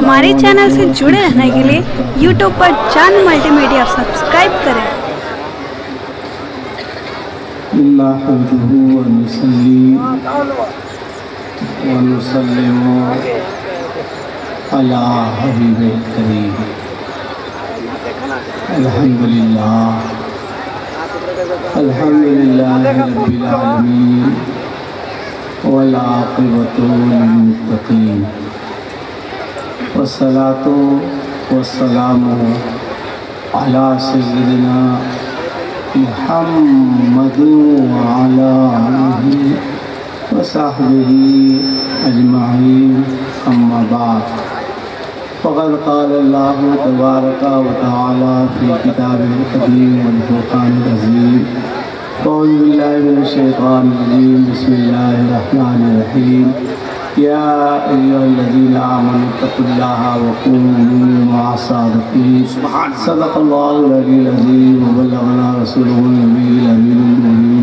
हमारे चैनल से जुड़े रहने के लिए यूट्यूब पर चांद मल्टीमीडिया सब्सक्राइब करें। नहमदुहु व नुसल्ली व नुसल्लिमु अला हबीबिल करीम। अल्हम्दुलिल्लाह रब्बिल आलमीन वल आक़िबतु लिल मुत्तक़ीन वस्सलातु वस्सलामु अला सय्यिदिना मुहम्मदु व अला आलिहि व सहबिहि अजमईन, अम्मा बाद। फ़क़द क़ाल अल्लाहु तबारक व तआला फ़ी किताबिहिल करीम वल फ़ुरक़ानिल अज़ीम। अऊज़ु बिल्लाहि मिनश शैतानिर रजीम। बिस्मिल्लाहिर रहमानिर रहीम। या अय्युहल्लज़ीना आमनू तक़ुल्लाहा व कूनू मअस सादिक़ीन। सदक़ल्लाहुल अलीयुल अज़ीम व बल्लगना रसूलुहुल नबियुल अमीनुल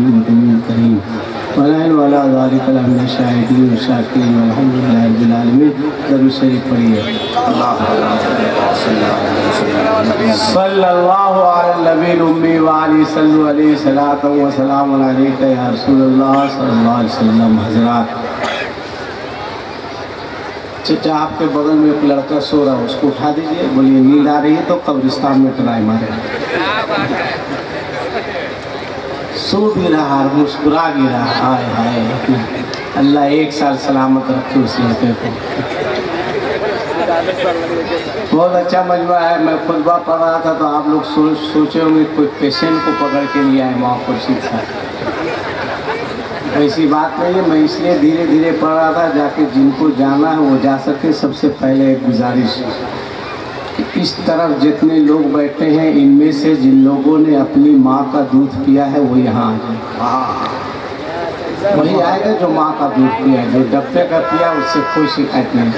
मुबीनुल करीम। व नहनु अला ज़ालिका लमिनश शाहिदीन व शाकिरीन वल्हम्दुलिल्लाहि रब्बिल आलमीन। दरूद शरीफ पढ़िए। सल्लल्लाहु अलैहि नबील उम्मी व आलिहि सल्लु अलैहि सलातु व सलामुन अलैका या रसूलल्लाह सल्लल्लाहु अलैहि वसल्लम। हज़रात, चाचा आपके बगल में एक लड़का सो रहा है, उसको उठा दीजिए। बोलिए नींद आ रही है तो कब्रिस्तान में ट्राई मारे। सो भी रहा, मुस्कुरा भी रहा। हाय हाय, अल्लाह एक साल सलामत रखे उस लड़के को। बहुत अच्छा मजमा है। मैं खुतबा पढ़ रहा था तो आप लोग सोचे होंगे कोई पेशेंट को पकड़ के लिया है वहाँ कुर्सी था। ऐसी बात नहीं है। मैं इसलिए धीरे धीरे पढ़ रहा था जाके जिनको जाना है वो जा सके। सबसे पहले एक गुजारिश, इस तरफ जितने लोग बैठे हैं इनमें से जिन लोगों ने अपनी माँ का दूध पिया है वो यहाँ आ जाए। वही आएगा जो माँ का दूध पिया है। जो डब्बे का पिया उससे कोई शिकायत नहीं।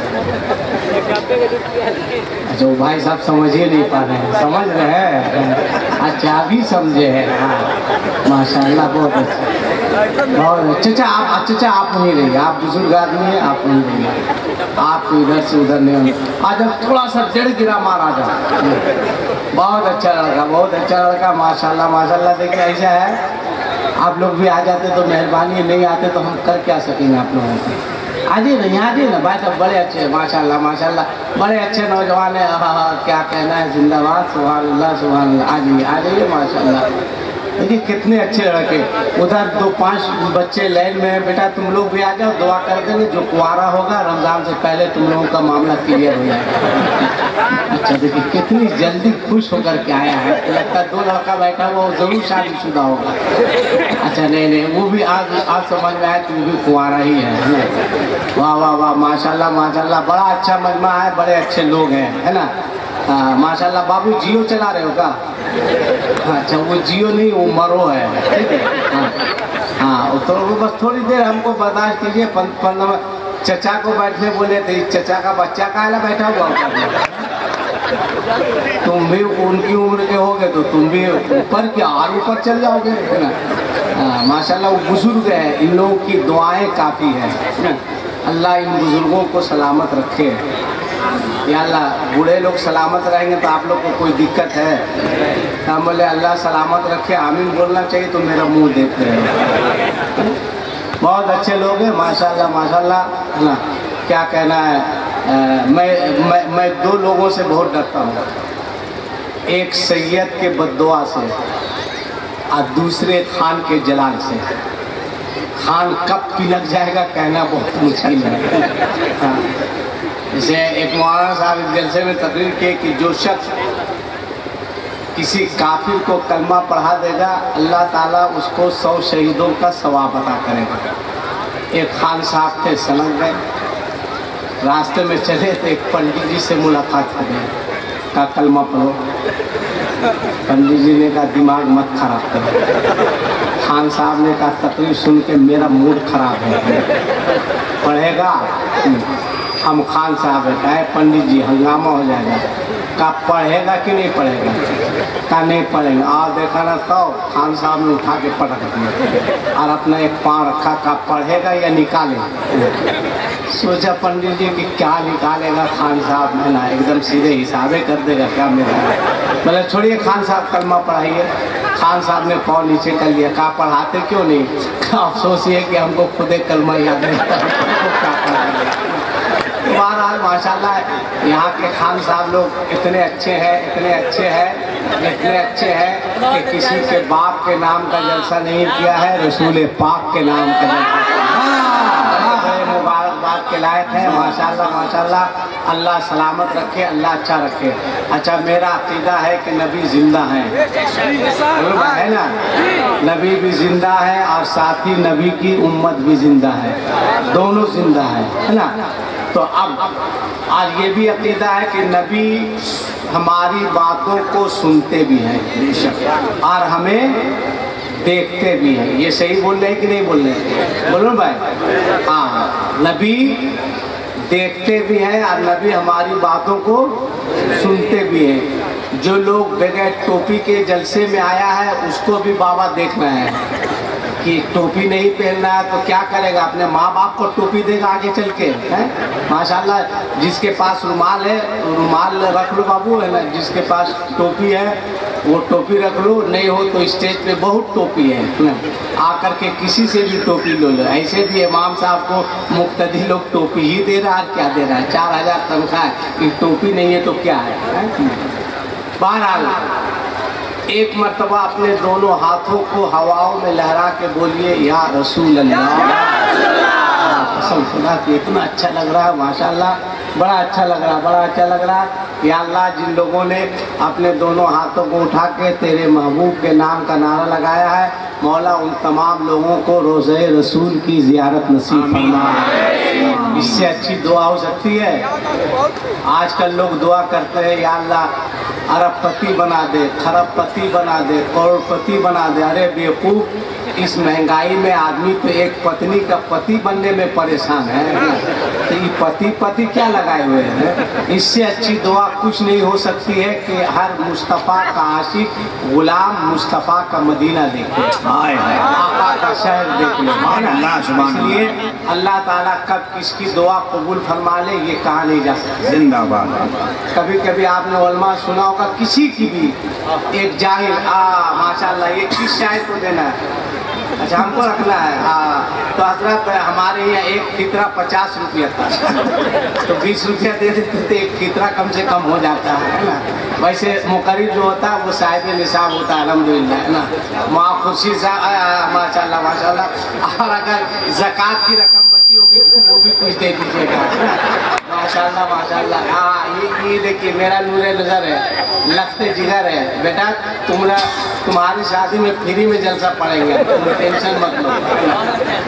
अच्छा, वो भाई साहब समझ ही नहीं पा रहे हैं। समझ रहे हैं? अच्छा, अभी समझे हैं। हाँ, माशाल्लाह, बहुत अच्छा, बहुत अच्छा। आप नहीं रहिए, आप बुजुर्ग आदमी हैं, आप नहीं रहिए। आप इधर से उधर नहीं होंगे। आज अब थोड़ा सा डेढ़ गिरा मारा जाए। बहुत अच्छा लड़का, बहुत अच्छा लड़का, माशाल्लाह माशाल्लाह। देखिए ऐसा है, आप लोग भी आ जाते तो मेहरबानी, नहीं आते तो हम कर क्या सकेंगे आप लोगों को। आजिए नहीं, आजिए ना भाई साहब, बड़े अच्छे माशाल्लाह माशाल्लाह, बड़े अच्छे नौजवान हैं। क्या कहना है, जिंदाबाद, सुभान अल्लाह सुभान अल्लाह। आ जाइए माशाल्लाह। देखिए कितने अच्छे लड़के। उधर 2-5 बच्चे लाइन में हैं। बेटा तुम लोग भी आ जाओ, दुआ कर देंगे। जो कुआरा होगा रमजान से पहले तुम लोगों का मामला क्लियर हो जाएगा। अच्छा, देखिए कितनी जल्दी खुश होकर के आया है। लगता है 2 लड़का बैठा हुआ वो जरूर शादीशुदा होगा। अच्छा, नहीं, वो भी आज समझ में आया कि वो भी कुआरा ही है। वाह वाह वाह, माशाल्लाह माशाल्लाह, बड़ा अच्छा मजमा है, बड़े अच्छे लोग हैं, है ना। माशाल्लाह। बाबू जियो चला रहे हो क्या? अच्छा, वो जियो नहीं, वो मरो है। ठीक है, हाँ, तो बस थोड़ी देर हमको बर्दाश्त कीजिए। 15 चचा को बैठने बोले थे, चचा का बच्चा काला बैठा हुआ। तुम भी उनकी उम्र के होगे तो तुम भी ऊपर क्या और ऊपर चल जाओगे, है ना। माशाल्लाह, वो बुजुर्ग है, इन लोगों की दुआएं काफ़ी है। अल्लाह इन बुजुर्गों को सलामत रखे। या अल्लाह, बूढ़े लोग सलामत रहेंगे तो आप लोग को कोई दिक्कत है? हम बोले अल्लाह सलामत रखे, आमीन बोलना चाहिए तो मेरा मुंह देख रहे हो। बहुत अच्छे लोग हैं माशाल्लाह माशाल्लाह, है ना। क्या कहना है, मैं 2 लोगों से बहुत डरता हूँ। एक सैयद के बद्दुआ से और दूसरे खान के जलाल से। खान कब पिलक जाएगा कहना बहुत मुश्किल है। जैसे एक मौलाना साहब इस जलसे में तकरीर किए कि जो शख्स किसी काफिर को कलमा पढ़ा देगा अल्लाह ताला उसको 100 शहीदों का सवाब अता करेगा। एक खान साहब थे, सनक गए, रास्ते में चले तो एक पंडित जी से मुलाकात हो गई। का कलमा पढ़ो। पंडित जी ने कहा दिमाग मत खराब करो। खान साहब ने कहा तकरीर सुन के मेरा मूड खराब है, पढ़ेगा? हम खान साहब है, पंडित जी हंगामा हो जाएगा। का पढ़ेगा कि नहीं पढ़ेगा? का नहीं पढ़ेगा। और देखा ना तो खान साहब ने उठा के पटक दिया और अपना एक पाँव रखा, का पढ़ेगा या निकालेगा? सोचा पंडित जी कि क्या निकालेगा खान साहब में ना, एकदम सीधे हिसाबे कर देगा क्या मेरा। बोले छोड़िए खान साहब कलमा पढ़ाइए। खान साहब ने पाँव नीचे कर लिया। कहा पढ़ाते क्यों नहीं? अफसोस ये कि हमको खुदे कलमा याद नहीं था, क्या पढ़ाएंगे। बहरहाल माशाल्लाह यहाँ के खान साहब लोग इतने अच्छे हैं, इतने अच्छे हैं, इतने अच्छे हैं कि किसी के बाप के नाम का जलसा नहीं किया है, रसूल पाक के नाम का जलसा। मुबारकबाद के लायक है माशाल्लाह माशाल्लाह। अल्लाह सलामत रखे, अल्लाह अच्छा रखे। अच्छा मेरा अकीदा है कि नबी जिंदा है ना, नबी भी जिंदा है और साथ ही नबी की उम्मत भी जिंदा है, दोनों जिंदा है ना। तो अब आज ये भी अकीदा है कि नबी हमारी बातों को सुनते भी हैं बेशक, और हमें देखते भी हैं। ये सही बोल रहे हैं कि नहीं बोल रहे हैं? बोलो भाई। हाँ, नबी देखते भी हैं और नबी हमारी बातों को सुनते भी हैं। जो लोग बगैर टोपी के जलसे में आया है उसको भी बाबा देखना है कि टोपी नहीं पहनना है तो क्या करेगा, अपने माँ बाप को टोपी देगा आगे चल के, है माशाल्लाह। जिसके पास रुमाल है रुमाल रख लो बाबू, है ना। जिसके पास टोपी है वो टोपी रख लो, नहीं हो तो स्टेज पे बहुत टोपी है, आकर के किसी से भी टोपी लो लो। ऐसे भी इमाम साहब को मुक्तदी लोग टोपी ही दे रहा है, क्या दे रहा है, 4000 तनख्वाह है कि टोपी नहीं है तो क्या है। बहरहाल एक मर्तबा अपने दोनों हाथों को हवाओं में लहरा के बोलिए या रसूल अल्लाह। कसम खुदा की इतना अच्छा लग रहा है माशाल्लाह, बड़ा अच्छा लग रहा है, बड़ा अच्छा लग रहा है। या अल्लाह जिन लोगों ने अपने दोनों हाथों को उठा के तेरे महबूब के नाम का नारा लगाया है, मौला उन तमाम लोगों को रोज़े रसूल की ज़ियारत नसीब फरमा। इससे अच्छी दुआ हो सकती है? आजकल लोग दुआ करते हैं या अल्लाह अरबपति बना दे, खरबपति बना दे, करोड़पति बना दे। अरे बेवकूफ़, इस महंगाई में आदमी तो एक पत्नी का पति बनने में परेशान है, तो ये पति क्या लगाए हुए हैं। इससे अच्छी दुआ कुछ नहीं हो सकती है कि हर मुस्तफ़ा का आशिक गुलाम मुस्तफ़ा का मदीना देखे, आका का शहर देखे। इसलिए अल्लाह ताला कब किसकी दुआ कबूल फरमा ले ये कहा नहीं जा सकता। जिंदाबाद। कभी कभी आपने उलमा सुना होगा किसी की भी एक जाहिर माशाल्लाह ये किस शायर को देना है, अच्छा हमको रखना है। तो हजरत हमारे यहाँ एक फितरा 50 रुपया था, तो 20 रुपया दे देते तो एक फितरा कम से कम हो जाता है ना। वैसे मुकर्रिर जो होता है वो साहिब निसाब होता है अल्हम्दुलिल्लाह, है ना। माँ खुशी साहब माशाल्लाह माशाल्लाह। और अगर ज़कात की रकम बची होगी तो वो भी कुछ दे दीजिएगा माशाल्लाह माशाल्लाह। हाँ ये देखिए मेरा नूरे नज़र है, लखते जिगर है बेटा। तुम्हारी शादी में फ्री में जलसा पड़ेंगे, तुम टेंशन मत लो,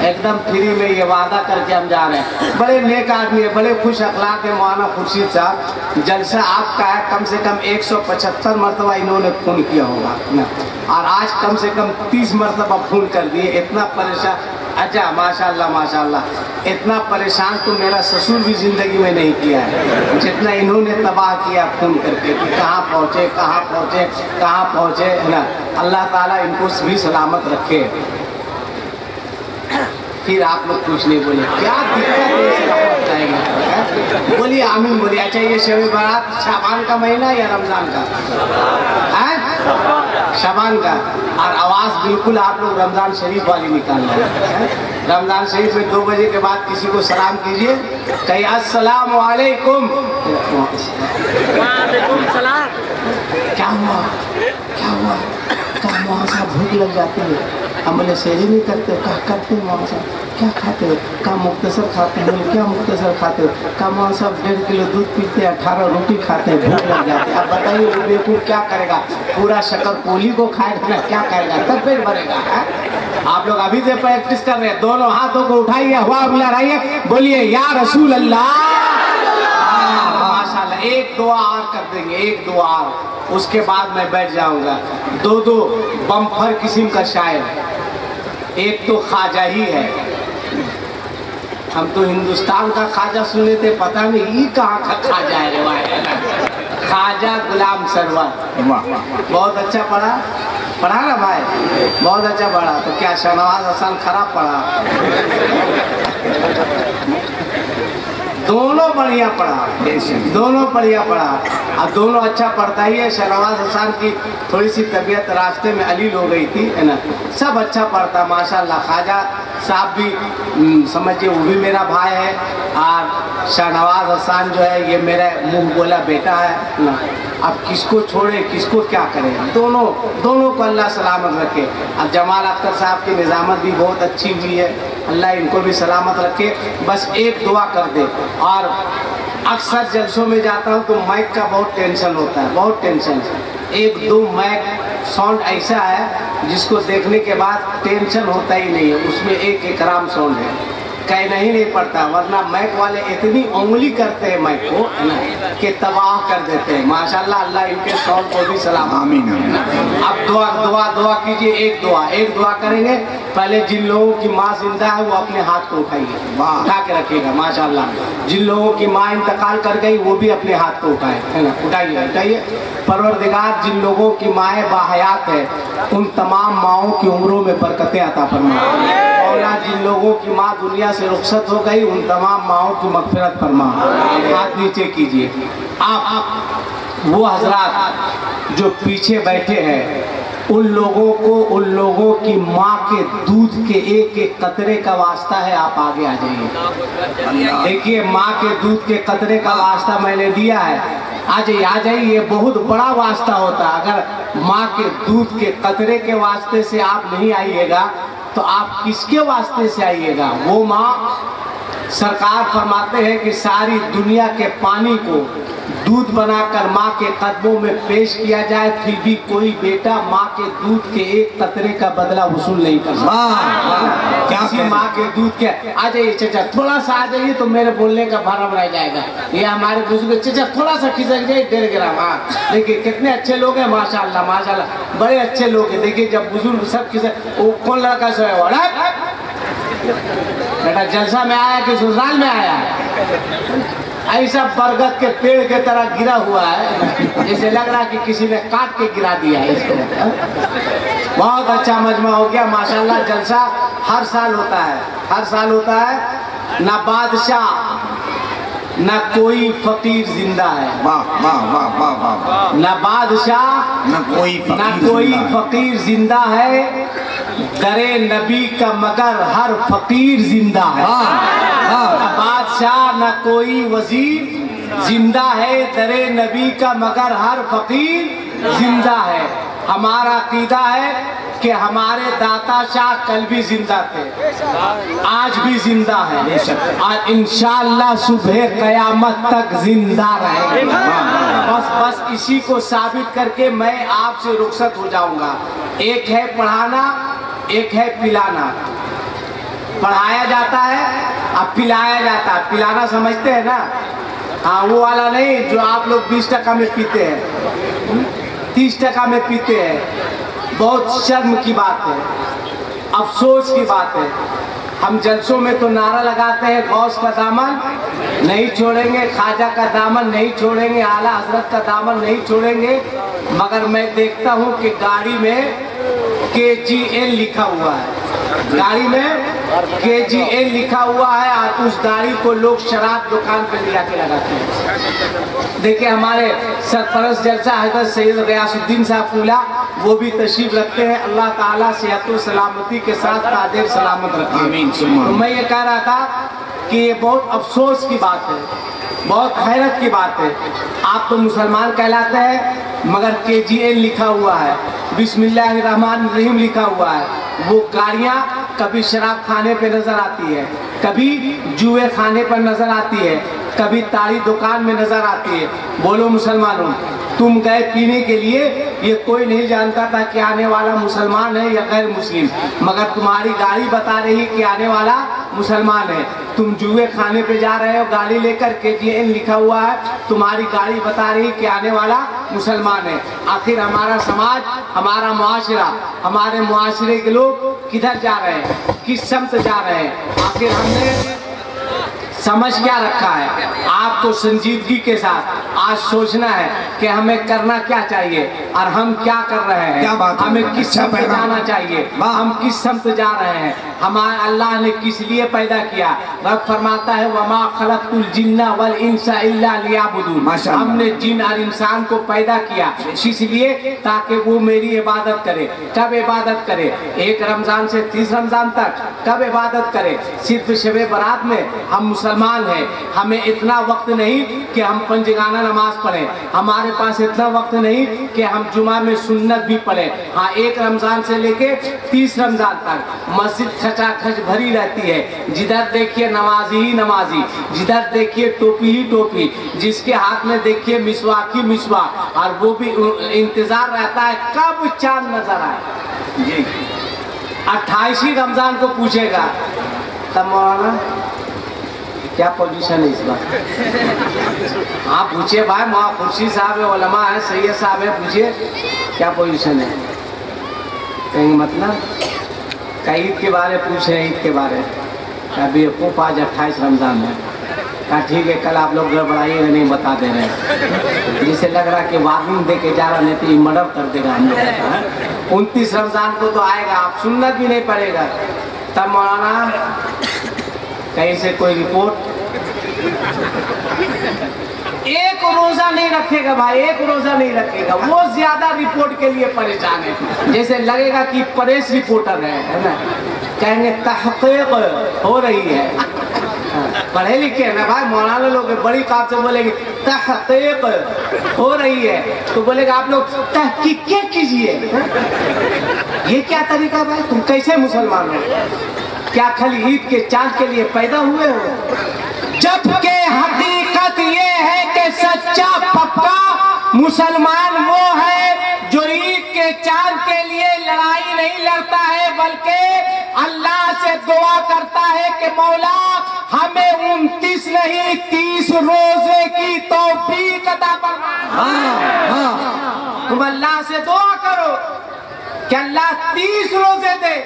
एकदम फ्री में, ये वादा करके हम जा रहे हैं। बड़े नेक आदमी है, बड़े खुश अखलाक है मौलाना खुर्शीद साहब। जलसा आपका है, कम से कम 175 मरतबा इन्होंने फ़ोन किया होगा ना, और आज कम से कम 30 मरतबा फ़ोन कर दिए। इतना परेशान, अच्छा माशाल्लाह माशाल्लाह, इतना परेशान तो मेरा ससुर भी ज़िंदगी में नहीं किया है जितना इन्होंने तबाह किया फ़ोन करके कि कहाँ पहुँचे कहाँ पहुँचे कहाँ पहुँचे, है ना। अल्लाह ताला इनको भी सलामत रखे। फिर आप लोग कुछ नहीं बोले, क्या दिक्कत है इस रहमत जाएगा, बोलिए आमीन बोलिए। अच्छा ये शब बारात शाबान का महीना या रमज़ान का है? शाबान का। और आवाज़ बिल्कुल आप लोग रमज़ान शरीफ वाली निकाल रहे हैं। रमज़ान शरीफ में 2 बजे के बाद किसी को सलाम कीजिए, कहिए अस्सलामु अलैकुम। क्या हुआ क्या हुआ? कहा वहाँ साहब भूख लग जाती है, हम बोले सेहरी नहीं करते, कहा करते हैं वहाँ साहब। क्या खाते हो? कहा मुख्तसर खाते हैं। बोले क्या मुख्तसर खाते हो? कहा वहाँ साहब 1.5 किलो दूध पीते हैं, 18 रोटी खाते हैं, भूख लग जाती है। अब बताइए वो बेवकूफ़ क्या करेगा, पूरा शक्कर पोली को खाएगा ना, क्या करेगा, तब पेट भरेगा है? आप लोग अभी से प्रैक्टिस कर रहे हैं, दोनों हाथों को उठाइए, हवा लहराइए, बोलिए या रसूल अल्लाह। माशाल्लाह, एक दुआ और कर देंगे, एक दुआ और, उसके बाद मैं बैठ जाऊंगा। 2 बम्फर किस्म का शायर, एक तो ख्वाजा ही है, हम तो हिंदुस्तान का ख्वाजा सुने थे, पता नहीं ये कहाँ का ख्वाजा है रे भाई। ख्वाजा गुलाम सरवर। बहुत अच्छा पढ़ा ना भाई, बहुत अच्छा पढ़ा। तो क्या शाहनवाज हसन खराब पढ़ा? दोनों बढ़िया पढ़ा, दोनों बढ़िया पढ़ा। अब दोनों अच्छा पढ़ता ही है। शाहनवाज हसन की थोड़ी सी तबीयत रास्ते में अलील हो गई थी, है ना। सब अच्छा पढ़ता माशाल्लाह। ख्वाजा साहब भी समझिए वो भी मेरा भाई है, और शाहनवाज हसन जो है ये मेरा मुंह बोला बेटा है ना। अब किसको छोड़े, किसको क्या करें? दोनों को अल्लाह सलामत रखे। अब जमाल अख्तर साहब की निज़ामत भी बहुत अच्छी हुई है, अल्लाह इनको भी सलामत रखे। बस एक दुआ कर दे। और अक्सर जलसों में जाता हूँ तो माइक का बहुत टेंशन होता है, बहुत टेंशन। एक दो माइक साउंड ऐसा है जिसको देखने के बाद टेंशन होता ही नहीं है। उसमें एक इकराम साउंड है, कहना ही नहीं पड़ता, वरना माइक वाले इतनी उंगली करते हैं माइक को कि तबाह कर देते हैं। माशाल्लाह, अल्लाह इनके साउंड को भी सलाम। आमीन। अब दुआ कीजिए। एक दुआ करेंगे। पहले जिन लोगों की माँ जिंदा है वो अपने हाथ को उठाइए, उठा के रखिएगा माशाल्लाह। जिन लोगों की माँ इंतकाल कर गई वो भी अपने हाथ को उठाए, है ना, उठाइए। परवरदिगार जिन लोगों की माएँ बाहयात है उन तमाम माओं की उम्रों में बरकतें अता फरमा। मौला जिन लोगों की माँ दुनिया से रुखसत हो गई उन तमाम माओं की मग़फ़िरत फरमा। हाथ नीचे कीजिए। आप वो हजरात जो पीछे बैठे हैं उन लोगों की माँ के दूध के एक एक कतरे का वास्ता है, आप आगे आ जाइए। देखिए, माँ के दूध के कतरे का वास्ता मैंने दिया है, आ जाइए। ये बहुत बड़ा वास्ता होता है। अगर माँ के दूध के कतरे के वास्ते से आप नहीं आइएगा तो आप किसके वास्ते से आइएगा? वो माँ, सरकार फरमाते हैं कि सारी दुनिया के पानी को दूध बनाकर माँ के कदमों में पेश किया जाए, फिर भी कोई बेटा माँ के दूध के एक कतरे का बदला वसूल नहीं कर सकता। किसी माँ के दूध के। आ जाइए चाचा, थोड़ा सा आ जाइए तो मेरे बोलने का भरम रह जाएगा। ये हमारे बुजुर्ग, चाचा थोड़ा सा खिसक जाइए, 1.5 ग्राम। हाँ, देखिए कितने अच्छे लोग हैं माशाल्लाह, माशाल्लाह, बड़े अच्छे लोग हैं। देखिए जब बुजुर्ग सब खिसक, वो कौन लड़का सोया हुआ बेटा, जलसा में आया कि ससुराल में आया? ऐसा बरगद के पेड़ के तरह गिरा हुआ है, जैसे लग रहा कि किसी ने काट के गिरा दिया है इसको। बहुत अच्छा मजमा हो गया माशाल्लाह। जलसा हर साल होता है, हर साल होता है। ना बादशाह ना कोई फकीर जिंदा है। वाह वाह वाह वाह वाह। ना बादशाह ना कोई फकीर जिंदा है, दरे नबी का मगर हर फकीर जिंदा है। बादशाह न कोई वजीर जिंदा है, दरे नबी का मगर हर फकीर जिंदा है। हमारा अकीदा है कि हमारे दाता शाह कल भी जिंदा थे, आज भी जिंदा है, और इंशाअल्लाह सुबह कयामत तक जिंदा रहेंगे। बस इसी को साबित करके मैं आपसे रुखसत हो जाऊंगा। एक है पढ़ाना, एक है पिलाना। पढ़ाया जाता है, अब पिलाया जाता है। पिलाना समझते हैं ना? हाँ, वो वाला नहीं जो आप लोग 20 टका में पीते हैं, 30 टका में पीते हैं। बहुत शर्म की बात है, अफसोस की बात है। हम जलसों में तो नारा लगाते हैं गौस का दामन नहीं छोड़ेंगे, ख्वाजा का दामन नहीं छोड़ेंगे, आला हजरत का दामन नहीं छोड़ेंगे, मगर मैं देखता हूँ कि गाड़ी में KGN लिखा हुआ है, गाड़ी में KGN लिखा हुआ है, और उस गाड़ी को लोग शराब दुकान पे ले जाके लगाते हैं। देखिए हमारे सरपरस्त जलसा हजरत सैयद गयासुद्दीन साहब पूला, वो भी तशरीफ रखते हैं। अल्लाह ताला सेहत और सलामती के साथ तादेर सलामत रखे। आमीन। तो मैं ये कह रहा था कि ये बहुत अफसोस की बात है, बहुत हैरत की बात है। आप तो मुसलमान कहलाते हैं मगर KGN लिखा हुआ है, बिस्मिल्लाहिर्रहमानिर्रहीम लिखा हुआ है। वो गाड़ियाँ कभी शराब खाने पे नजर आती है, कभी जुए खाने पर नजर आती है, कभी ताड़ी दुकान में नजर आती है। बोलो मुसलमानों, तुम गए पीने के लिए, ये कोई नहीं जानता था कि आने वाला मुसलमान है या गैर मुस्लिम, मगर तुम्हारी गाड़ी बता रही कि आने वाला मुसलमान है। तुम जुए खाने पे जा रहे हो गाड़ी लेकर, KGN लिखा हुआ है, तुम्हारी गाड़ी बता रही कि आने वाला मुसलमान है। आखिर हमारा समाज, हमारा मुआशरा, हमारे मुआशरे के लोग किधर जा रहे हैं, किस समत जा रहे हैं? आखिर हमने समझ क्या रखा है? आपको संजीदगी के साथ आज सोचना है कि हमें करना क्या चाहिए और हम क्या कर रहे हैं, क्या बात है? हमें किस अच्छा समत पैगाम। जाना चाहिए, वाह। हम किस समत जा रहे हैं, हमारे अल्लाह ने किस लिए पैदा किया। रब फरमाता है वमा खलक़तुल जिन्ना वल इंसा इल्ला लियाबुदून, माशाअल्लाह। हमने जिन और इंसान को पैदा किया इसलिए ताकि वो मेरी इबादत करे। कब इबादत करे? एक रमजान से 30 रमजान तक। कब इबादत करे? सिर्फ शबे बारात में। हम मुसलमान हैं, हमें इतना वक्त नहीं कि हम पंजगाना नमाज पढ़ें, हमारे पास इतना वक्त नहीं कि हम जुमा में सुन्नत भी पढ़ें। हाँ, एक रमजान से लेके 30 रमजान तक मस्जिद खचाखच भरी रहती है। जिधर देखिए नमाजी ही नमाजी, जिधर देखिए टोपी ही टोपी, जिसके हाथ में देखिए मिसवाक ही मिसवाक, और वो भी इंतजार रहता है कब चांद नजर आए। जी 28 रमजान को पूछेगा तब मौलाना क्या पोजीशन है इस बात? हाँ पूछिए भाई, वहाँ खुर्शी साहब है, उलमा है, सैयद साहब है, पूछिए क्या पोजीशन है। कहेंगे मतलब ईद के बारे पूछ रहे हैं, ईद के बारे। अभी खूब आज 28 रमजान है। कहा ठीक है, कल आप लोग गड़बड़ाइएगा नहीं, बता दे रहे हैं। जिसे लग रहा है कि वार्निंग दे के जा रहा, नहीं तो ये मर्डर कर देगा हम लोग। 29 रमजान को तो आएगा, आप सुन्नत भी नहीं पड़ेगा। तब मौलाना कहीं से कोई रिपोर्ट, एक रोजा नहीं रखेगा भाई, एक रोजा नहीं रखेगा, वो ज्यादा रिपोर्ट के लिए परेशान है। जैसे लगेगा कि प्रेस रिपोर्टर है ना, कहेंगे तहकीक हो रही है। पढ़े लिखे है ना भाई, मौलाना लोग बड़ी काफ से बोलेंगे तहकीक हो रही है, तो बोलेगा आप लोग तहकीक कीजिए। ये क्या तरीका भाई? तुम कैसे मुसलमान हो? क्या खाली ईद के चांद के लिए पैदा हुए हो? जबकि हकीकत ये है कि सच्चा पक्का मुसलमान वो है जो ईद के चांद के लिए लड़ाई नहीं लड़ता है, बल्कि अल्लाह से दुआ करता है कि मौला हमें 29 नहीं 30 रोजे की तौफीक अता फरमा। तुम अल्लाह से दुआ करो कि अल्लाह 30 रोजे दे।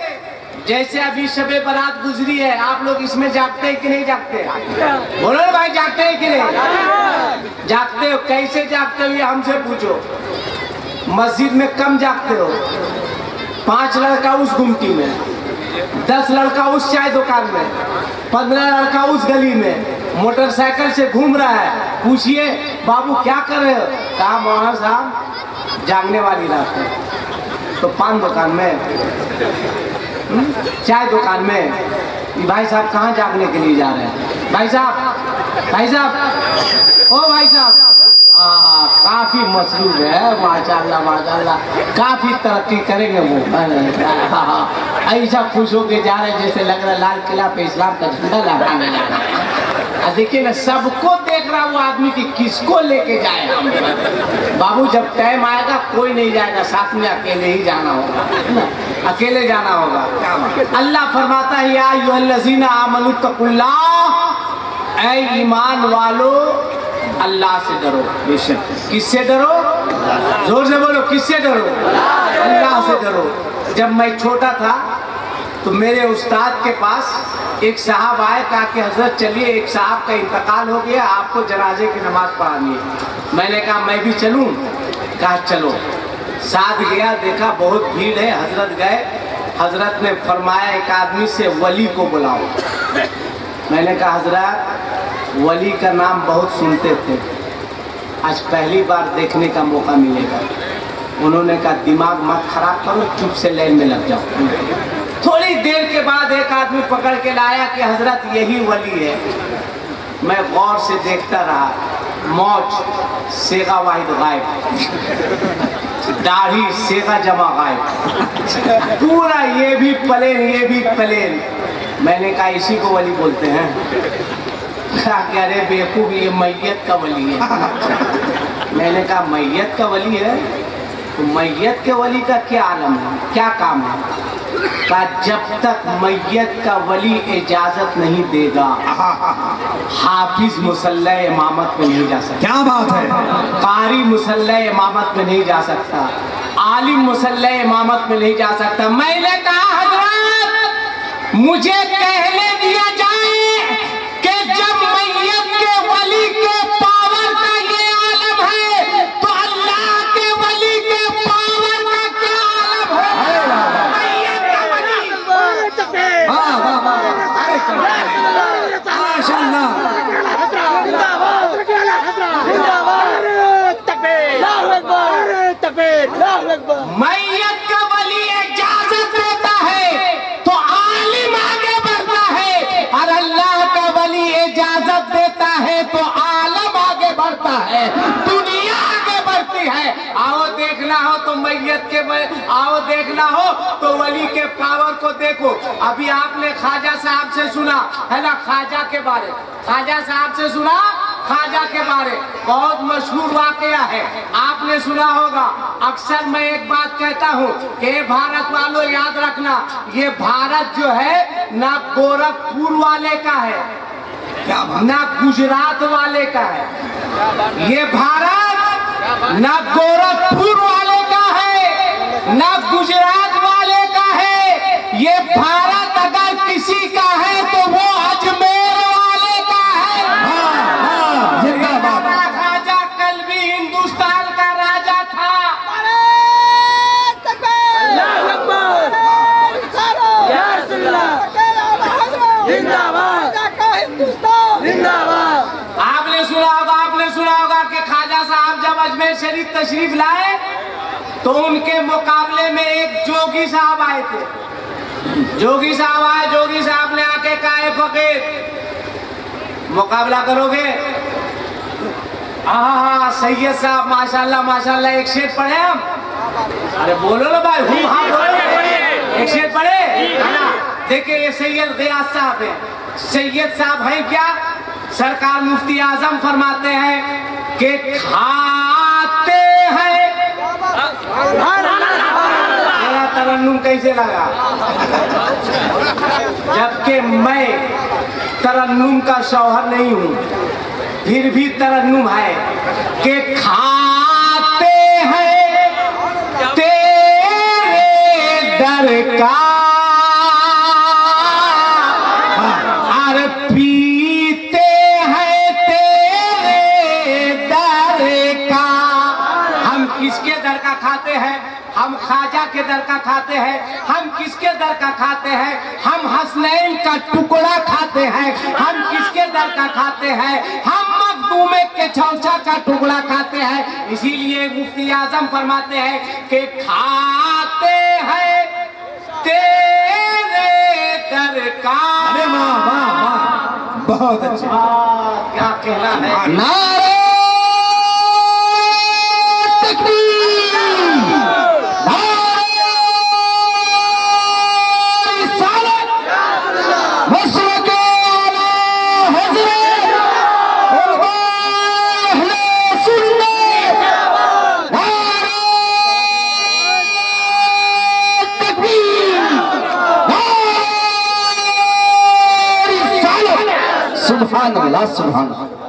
जैसे अभी शबे बारात गुजरी है, आप लोग इसमें जागते हैं कि नहीं जागते? बोलो ना भाई, जागते हैं कि नहीं जागते हो? कैसे जागते हो ये हमसे पूछो। मस्जिद में कम जागते हो, 5 लड़का उस गुमटी में, 10 लड़का उस चाय दुकान में, 15 लड़का उस गली में मोटरसाइकिल से घूम रहा है। पूछिए बाबू क्या कर रहे हो? कहा मौलाना साहब जागने वाली रात है। तो पान दुकान में, चाय दुकान में। भाई साहब कहाँ जागने के लिए जा रहे हैं? भाई साहब, भाई साहब, ओ भाई साहब, काफी मसरूफ है, माशाल्लाह माशाल्लाह, काफी तरक्की करेंगे वो। ऐसा खुश होके जा रहे हैं जैसे लग रहा है लाल किला पे इस्लाम का झंडा लहराने जा रहा है। देखिए ना, सबको देख रहा वो आदमी कि किसको लेके जाए। बाबू जब टाइम आएगा कोई नहीं जाएगा, साथ में अकेले ही जाना होगा, अकेले जाना होगा। अल्लाह फरमाता है या अय्युहल्लज़ीना आमनू तक़ुल्लाह, ऐ ईमान वालो अल्लाह से डरो। बेशक किससे डरो? जोर से बोलो, किससे डरो? अल्लाह से डरो। जब मैं छोटा था तो मेरे उस्ताद के पास एक साहब आए, कहा कि हजरत चलिए एक साहब का इंतकाल हो गया, आपको जनाजे की नमाज पढ़ानी है। मैंने कहा मैं भी चलूं? कहा चलो। साथ गया, देखा बहुत भीड़ है, हजरत गए। हजरत ने फरमाया एक आदमी से वली को बुलाओ। मैंने कहा हजरत वली का नाम बहुत सुनते थे, आज पहली बार देखने का मौका मिलेगा। उन्होंने कहा दिमाग मत खराब करो, चुप से लाइन में लग जाओ। थोड़ी देर के बाद एक आदमी पकड़ के लाया कि हजरत यही वली है। मैं गौर से देखता रहा, मौज सेगा वाहिद गायब, दाढ़ी सेगा जमा गायब, पूरा ये भी प्लेन ये भी प्लेन। मैंने कहा इसी को वली बोलते हैं? कहा कि अरे बेवकूफ ये मैयत का वली है। मैंने कहा मैयत का वली है? तो मैयत के वली का क्या आलम है, क्या काम है? कहा जब तक मैयत का वली इजाजत नहीं देगा हाफिज मुसल्ला इमामत में नहीं जा सकता। क्या बात है? कारी मुसल्ला इमामत में नहीं जा सकता, आलिम मुसल्ला इमामत में नहीं जा सकता। मैंने कहा हजरत मुझे कहने दिया जाए कि जब मैयत का वली इजाजत देता है तो आलिम आगे बढ़ता है, और अल्लाह का वली इजाजत देता है तो आलम आगे बढ़ता है, दुनिया आगे बढ़ती है। आओ देखना हो तो मैयत के आओ देखना हो तो वली के पावर को देखो। अभी आपने ख्वाजा साहब से सुना है ना, ख्वाजा के बारे, ख्वाजा साहब से सुना ख्वाजा के बारे, बहुत मशहूर वाकया है, आपने सुना होगा। अक्सर मैं एक बात कहता हूँ कि भारत वालों याद रखना, ये भारत जो है ना गोरखपुर वाले का है, ना गुजरात वाले का है। ये भारत ना गोरखपुर वाले का है, ना गुजरात वाले का है। ये भारत अगर किसी का है तो वो अजमेर वाले का है। हमारा ख्वाजा कल भी हिंदुस्तान का राजा था। आपने सुना होगा कि ख्वाजा साहब जब अजमेर शरीफ तशरीफ लाए तो उनके मुकाबले में एक जोगी साहब आए थे। जोगी साहब आए, जोगी साहब ने आके कहा, फकीर मुकाबला करोगे? हाँ सैयद साहब माशाल्लाह माशाल्लाह, एक शेर पढ़े हम। अरे बोलो ना भाई, हाँ बोलो, एक शेर पढ़े है ना। देखिए ये सैयद गयास साहब है, सैयद साहब हैं क्या? सरकार मुफ्ती आजम फरमाते हैं कि खाते हैं। मेरा तरन्नुम कैसे लगा? जबकि मैं तरन्नुम का शौहर नहीं हूँ, फिर भी तरन्नुम है कि खाते हैं तेरे दर का और पीते हैं तेरे दर का। हम किसके दर का खाते हैं? हम ख्वाजा के दर का खाते हैं। हम किसके दर का खाते हैं? हम हसनैन का टुकड़ा खाते हैं। हम किसके दर का खाते हैं? हम मखदूमे के चौचा का टुकड़ा खाते हैं। इसीलिए मुफ्ती आजम फरमाते हैं कि खाते हैं तेरे दर का। अरे वाह वाह वाह, बहुत अच्छा, क्या कहना है। नारे तकबीर, नारे रिसालत, मसलक आला हज़रत अहले सुन्नत, नारे तकबीर, नारे रिसालत। सुभान अल्लाह, सुभान अल्लाह।